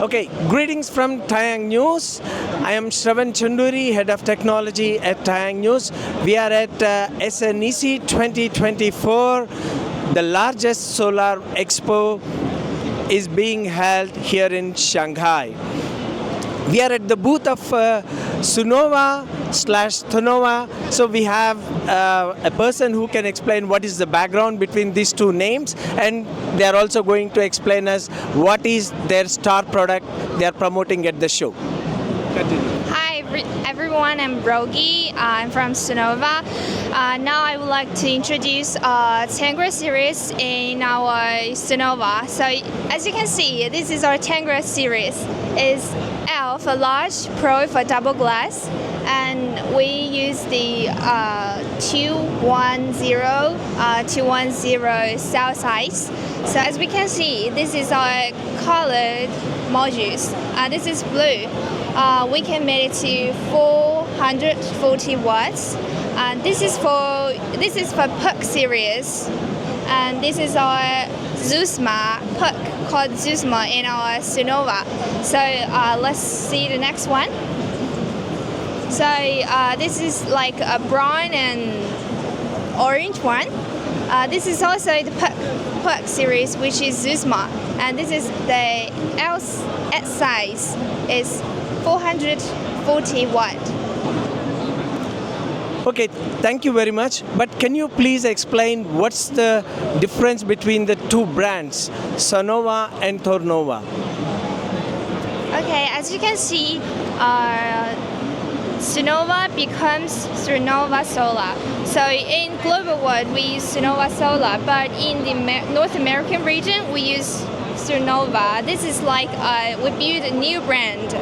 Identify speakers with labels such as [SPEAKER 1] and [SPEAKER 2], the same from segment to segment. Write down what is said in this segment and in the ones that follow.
[SPEAKER 1] Okay, greetings from TaiyangNews. I am Shravan Chunduri, Head of Technology at TaiyangNews. We are at SNEC 2024. The largest solar expo is being held here in Shanghai. We are at the booth of Sunova/Thonova. So we have a person who can explain what is the background between these two names, and they are also going to explain us what is their star product they are promoting at the show. Continue.
[SPEAKER 2] Hi everyone, I'm Rogi. I'm from Sunova. Now I would like to introduce Tangra series in our Sunova. So as you can see, this is our Tangra series. It's L for large, Pro for double glass, and we use the 210 cell size. So as we can see, this is our colored modules. This is blue. We can make it to 440 watts. This is for PUC series, and this is our Zusma PUC called Zusma in our Sunova. So let's see the next one. So this is like a brown and orange one. This is also the PUC series, which is Zusma, and this is the L size is 440 watt.
[SPEAKER 1] Okay, thank you very much. But can you please explain what's the difference between the two brands, Sunova and Thonova?
[SPEAKER 2] Okay, as you can see, Sunova becomes Sunova Solar. So in global world, we use Sunova Solar, but in the North American region, we use Sunova. This is like we build a new brand,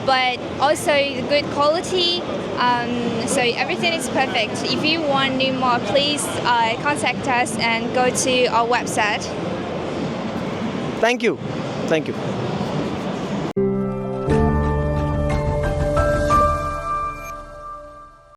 [SPEAKER 2] but also good quality. So everything is perfect. If you want to know more, please contact us and go to our website.
[SPEAKER 1] Thank you. Thank you.